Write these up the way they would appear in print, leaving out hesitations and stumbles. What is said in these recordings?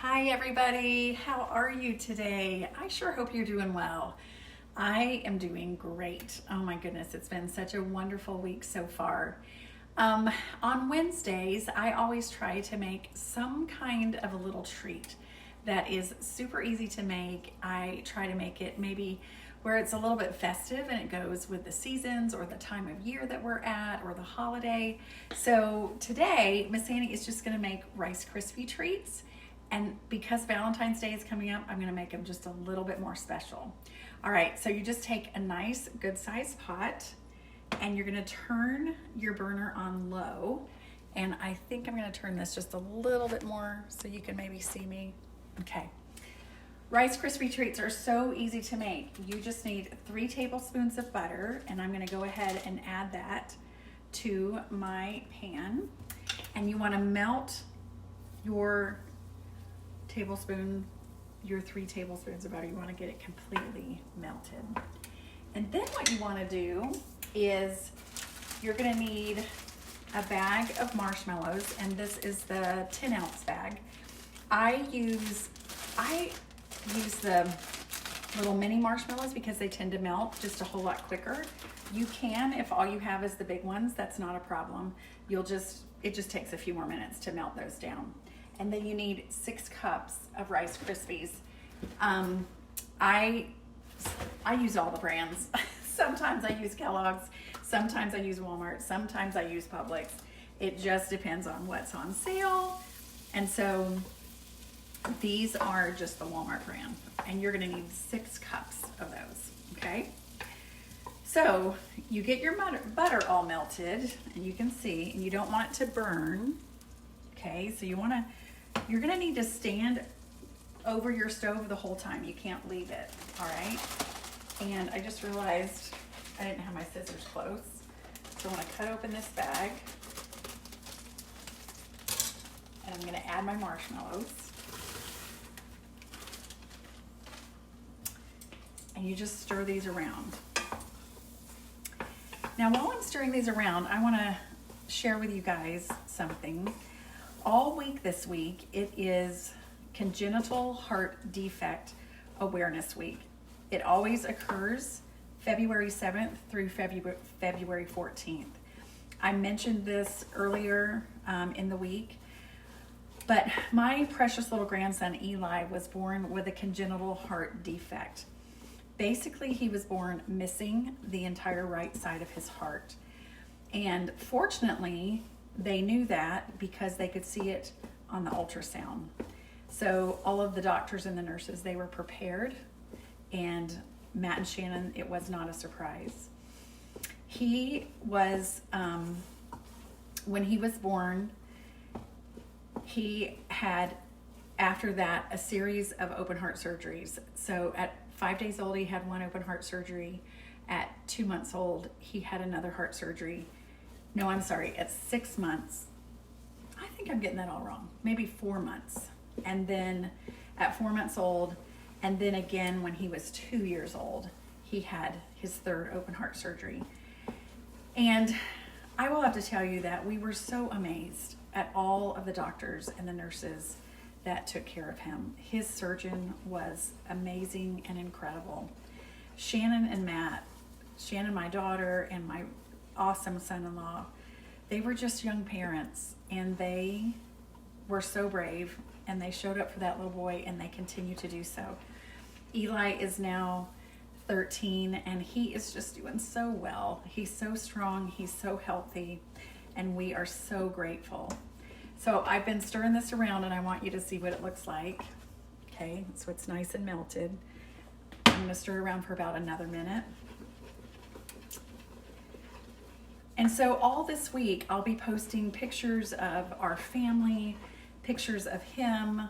Hi everybody, how are you today? I sure hope you're doing well. I am doing great. Oh my goodness, it's been such a wonderful week so far. On Wednesdays, I always try to make some kind of a little treat that is super easy to make. I try to make it maybe where it's a little bit festive and it goes with the seasons or the time of year that we're at or the holiday. So today, Miss Annie is just gonna make Rice Krispie Treats. And because Valentine's Day is coming up, I'm going to make them just a little bit more special. All right, so you just take a nice, good-sized pot, and you're going to turn your burner on low. And I think I'm going to turn this just a little bit more so you can maybe see me. Okay. Rice Krispie Treats are so easy to make. You just need 3 tablespoons of butter, and I'm going to go ahead and add that to my pan. And you want to melt your 3 tablespoons of butter. You want to get it completely melted. And then what you want to do is you're going to need a bag of marshmallows, and this is the 10-ounce bag. I use the little mini marshmallows because they tend to melt just a whole lot quicker. You can, if all you have is the big ones, that's not a problem. It just takes a few more minutes to melt those down. And then you need 6 cups of Rice Krispies. I use all the brands. Sometimes I use Kellogg's, sometimes I use Walmart, sometimes I use Publix. It just depends on what's on sale. And so these are just the Walmart brand. And you're gonna need 6 cups of those, okay? So you get your butter all melted, and you can see, and you don't want it to burn, okay? So you're gonna need to stand over your stove the whole time. You can't leave it, all right? And I just realized I didn't have my scissors close. So I'm gonna cut open this bag, and I'm gonna add my marshmallows. And you just stir these around. Now, while I'm stirring these around, I wanna share with you guys something. All week this week, it is Congenital Heart Defect Awareness Week. It always occurs February 7th through February 14th. I mentioned this earlier in the week, but my precious little grandson Eli was born with a congenital heart defect. Basically, he was born missing the entire right side of his heart. And fortunately, they knew that because they could see it on the ultrasound. So all of the doctors and the nurses, they were prepared, and Matt and Shannon, it was not a surprise. He was, when he was born, he had, after that, a series of open heart surgeries. So at 5 days old, he had 1 open heart surgery. At 2 months old, he had another heart surgery. No, I'm sorry, at 6 months, I think I'm getting that all wrong, maybe 4 months. And then at 4 months old, and then again when he was 2 years old, he had his 3rd open heart surgery. And I will have to tell you that we were so amazed at all of the doctors and the nurses that took care of him. His surgeon was amazing and incredible. Shannon and Matt, Shannon, my daughter, and my awesome son-in-law, they were just young parents, and they were so brave, and they showed up for that little boy, and they continue to do so. Eli is now 13, and he is just doing so well. He's so strong, he's so healthy, and we are so grateful. So I've been stirring this around, and I want you to see what it looks like. Okay, so it's nice and melted. I'm gonna stir it around for about another minute. And so all this week, I'll be posting pictures of our family, pictures of him.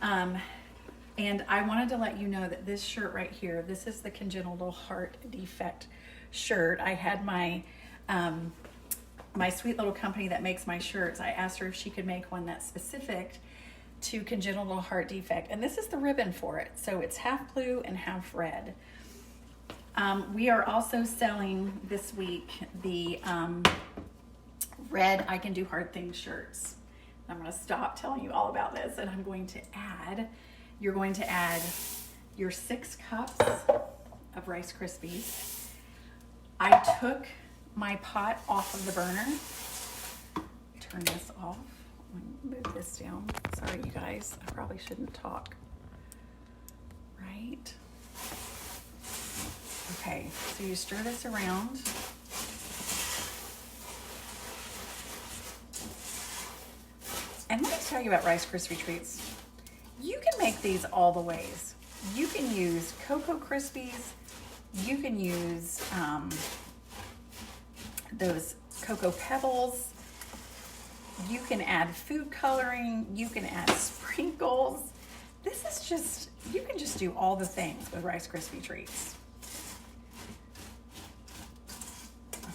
And I wanted to let you know that this shirt right here, this is the Congenital Heart Defect shirt. I had my sweet little company that makes my shirts. I asked her if she could make one that's specific to congenital heart defect. And this is the ribbon for it. So it's half blue and half red. We are also selling this week the red I Can Do Hard Things shirts. I'm going to stop telling you all about this, and I'm going to add, you're going to add your 6 cups of Rice Krispies. I took my pot off of the burner. Turn this off. Move this down. Sorry, you guys. I probably shouldn't talk. Right? Okay, so you stir this around. And let me tell you about Rice Krispie Treats. You can make these all the ways. You can use Cocoa Krispies. You can use those Cocoa Pebbles. You can add food coloring. You can add sprinkles. This is just, you can just do all the things with Rice Krispie Treats.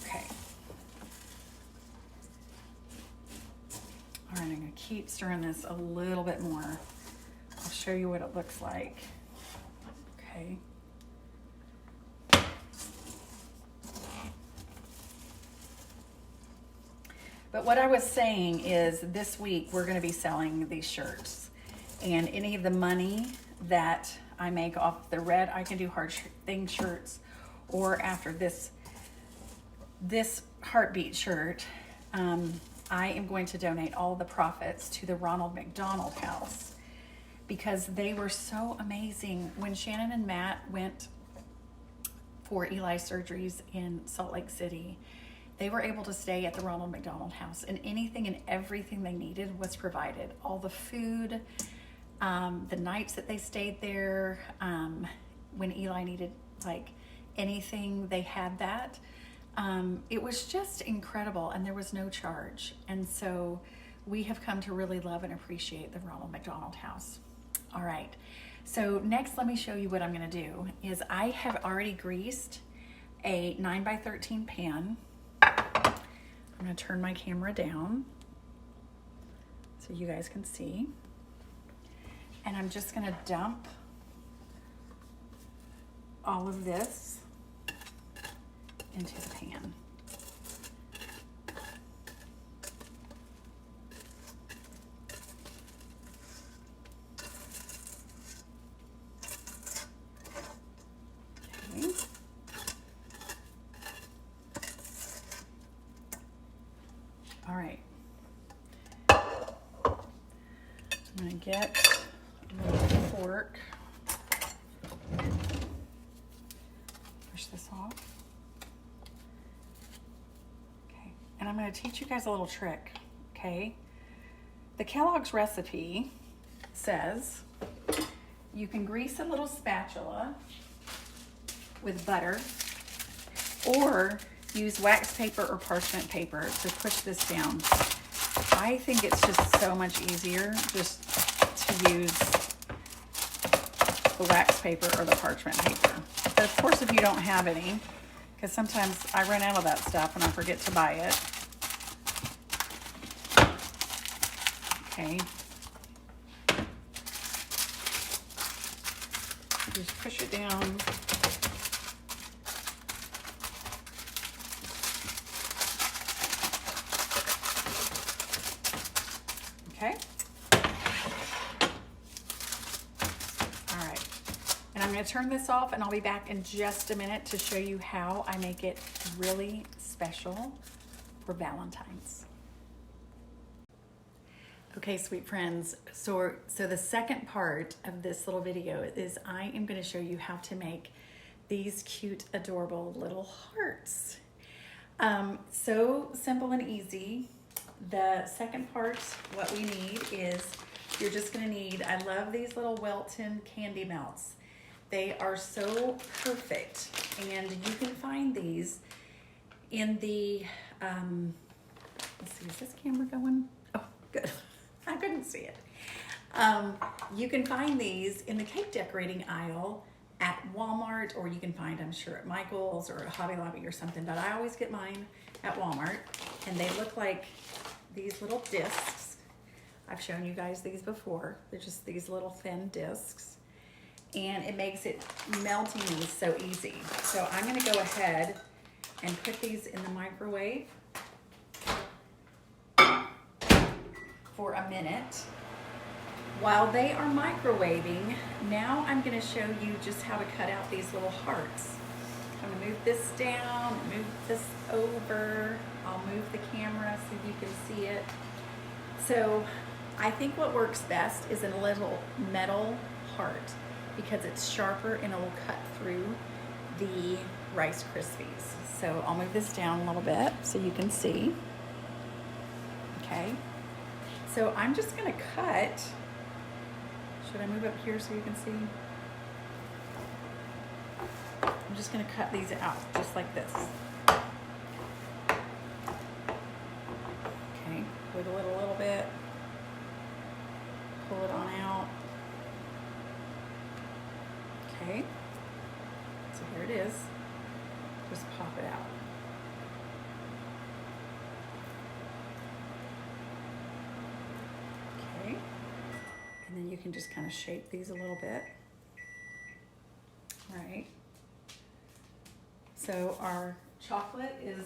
Okay. All right, I'm gonna keep stirring this a little bit more. I'll show you what it looks like. Okay. But what I was saying is this week we're going to be selling these shirts, and any of the money that I make off the red I Can Do Hard Things shirts, or after this Heartbeat shirt, I am going to donate all the profits to the Ronald McDonald House, because they were so amazing. When Shannon and Matt went for Eli's surgeries in Salt Lake City, they were able to stay at the Ronald McDonald House, and anything and everything they needed was provided. All the food, the nights that they stayed there, when Eli needed like anything, they had that. It was just incredible, and there was no charge. And so we have come to really love and appreciate the Ronald McDonald House. All right, so next let me show you what I'm gonna do. Is I have already greased a 9x13 pan. I'm going to turn my camera down so you guys can see. And I'm just going to dump all of this into the pan. Okay. All right, I'm gonna get a little fork, push this off. Okay, and I'm gonna teach you guys a little trick, okay? The Kellogg's recipe says you can grease a little spatula with butter, or use wax paper or parchment paper to push this down. I think it's just so much easier just to use the wax paper or the parchment paper. But of course, if you don't have any, because sometimes I run out of that stuff and I forget to buy it. Okay. Just push it down. Okay. All right. And I'm going to turn this off, and I'll be back in just a minute to show you how I make it really special for Valentine's. Okay, sweet friends. So the second part of this little video is I am going to show you how to make these cute, adorable little hearts. So simple and easy. The second part, what we need is, you're just gonna need, I love these little Welton candy melts. They are so perfect, and you can find these in the, let's see, is this camera going? Oh, good. I couldn't see it. You can find these in the cake decorating aisle at Walmart, or you can find, I'm sure, at Michael's or at Hobby Lobby or something, but I always get mine at Walmart, and they look like these little discs. I've shown you guys these before. They're just these little thin discs, and it makes it melting these so easy. So I'm gonna go ahead and put these in the microwave for a minute. While they are microwaving, now I'm going to show you just how to cut out these little hearts. I'm going to move this down, move this over. I'll move the camera so you can see it. So I think what works best is a little metal heart because it's sharper and it will cut through the Rice Krispies. So I'll move this down a little bit so you can see. Okay. So I'm just going to cut. Should I move up here so you can see? I'm just going to cut these out just like this. Okay, wiggle it a little bit. Pull it on out. Okay, so here it is. Just pop it out. Okay, and then you can just kind of shape these a little bit. All right. So our chocolate is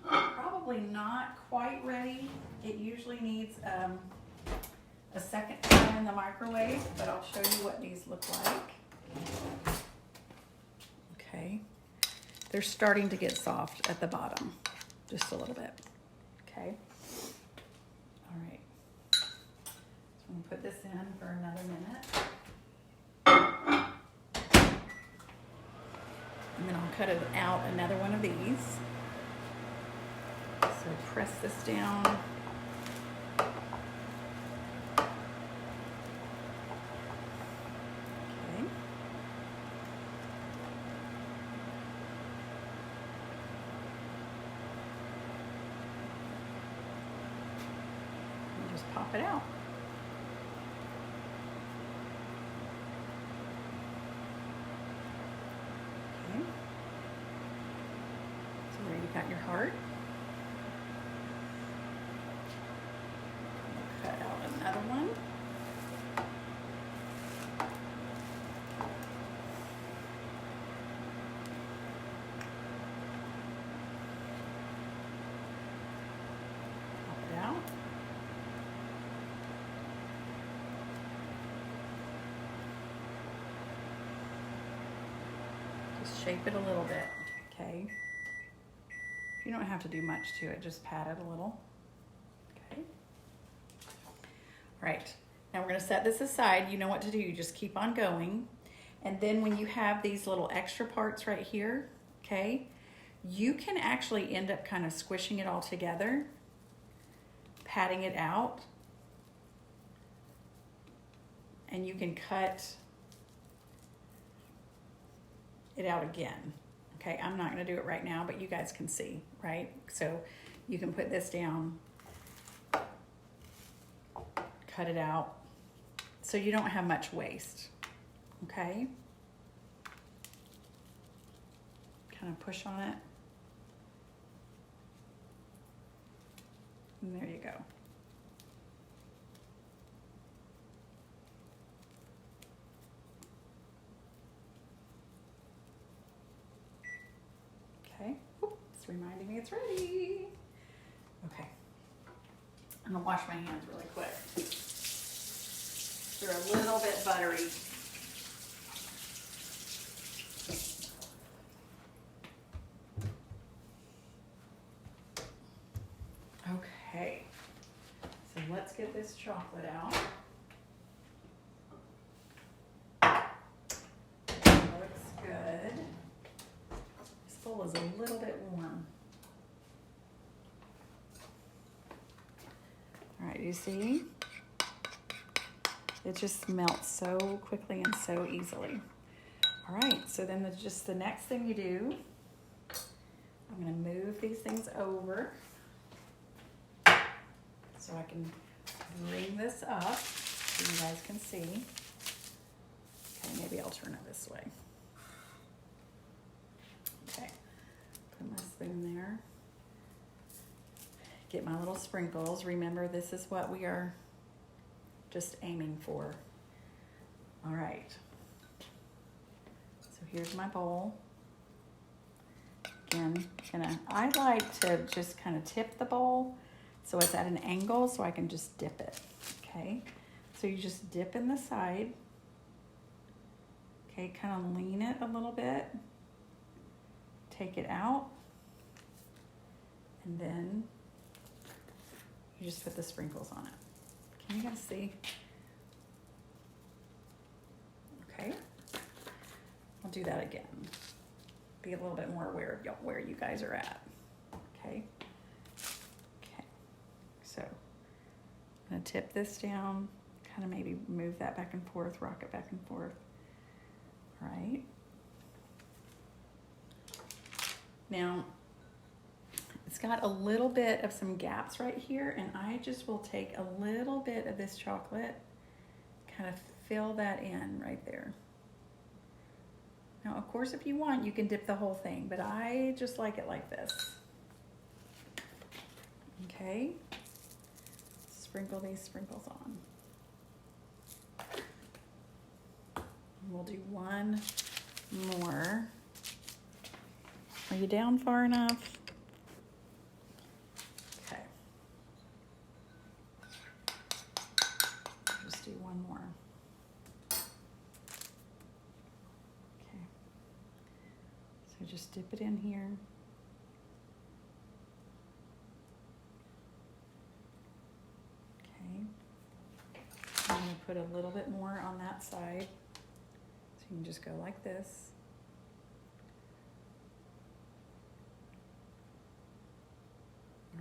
probably not quite ready. It usually needs a second time in the microwave, but I'll show you what these look like. Okay. They're starting to get soft at the bottom, just a little bit. Okay. All right. So I'm gonna put this in for another minute. And then I'll cut it out another one of these. So press this down. Okay. And just pop it out. Where you got your heart. Cut out another one. Pop it out. Just shape it a little bit, okay? You don't have to do much to it, just pat it a little. Okay. All right, now we're gonna set this aside. You know what to do, you just keep on going. And then when you have these little extra parts right here, okay, you can actually end up kind of squishing it all together, patting it out, and you can cut it out again. Okay, I'm not gonna do it right now, but you guys can see, right? So you can put this down, cut it out, so you don't have much waste, okay? Kind of push on it. And there you go. Okay, it's reminding me it's ready. Okay, I'm gonna wash my hands really quick. They're a little bit buttery. Okay, so let's get this chocolate out. Looks good. This bowl is a little bit warm. All right, you see? It just melts so quickly and so easily. All right, so then just the next thing you do, I'm gonna move these things over so I can bring this up so you guys can see. Okay, maybe I'll turn it this way. Okay, put my spoon there. Get my little sprinkles. Remember, this is what we are just aiming for. All right. So here's my bowl. Again, I like to just kind of tip the bowl so it's at an angle so I can just dip it. Okay, so you just dip in the side. Okay, kind of lean it a little bit, take it out, and then you just put the sprinkles on it. Can you guys see? Okay, I'll do that again. Be a little bit more aware of where you guys are at. Okay. Okay. So I'm gonna tip this down, kind of maybe move that back and forth, rock it back and forth. All right. Now, it's got a little bit of some gaps right here, and I just will take a little bit of this chocolate, kind of fill that in right there. Now, of course, if you want, you can dip the whole thing, but I just like it like this. Okay, sprinkle these sprinkles on. And we'll do one more. Are you down far enough? Okay. Just do one more. Okay. So just dip it in here. Okay. I'm going to put a little bit more on that side. So you can just go like this.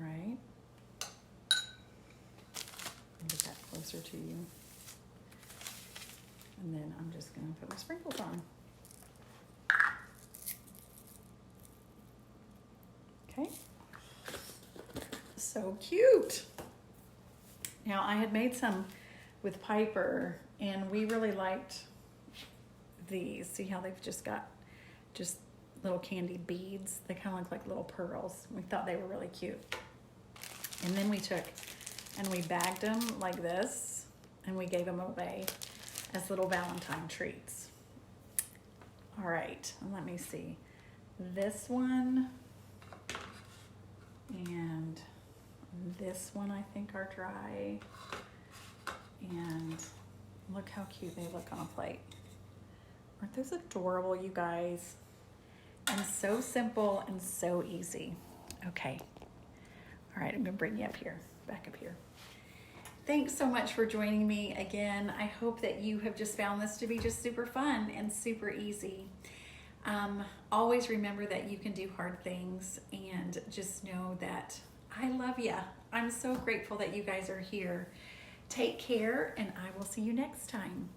Right. Get that closer to you. And then I'm just going to put my sprinkles on. Okay. So cute. Now, I had made some with Piper, and we really liked these. See how they've just got just little candy beads? They kind of look like little pearls. We thought they were really cute. And then we took and we bagged them like this, and we gave them away as little Valentine treats. All right, let me see. This one and this one I think are dry. And look how cute they look on a plate. Aren't those adorable, you guys? And so simple and so easy. Okay. All right, I'm gonna bring you up here, back up here. Thanks so much for joining me again. I hope that you have just found this to be just super fun and super easy. Always remember that you can do hard things, and just know that I love you. I'm so grateful that you guys are here. Take care, and I will see you next time.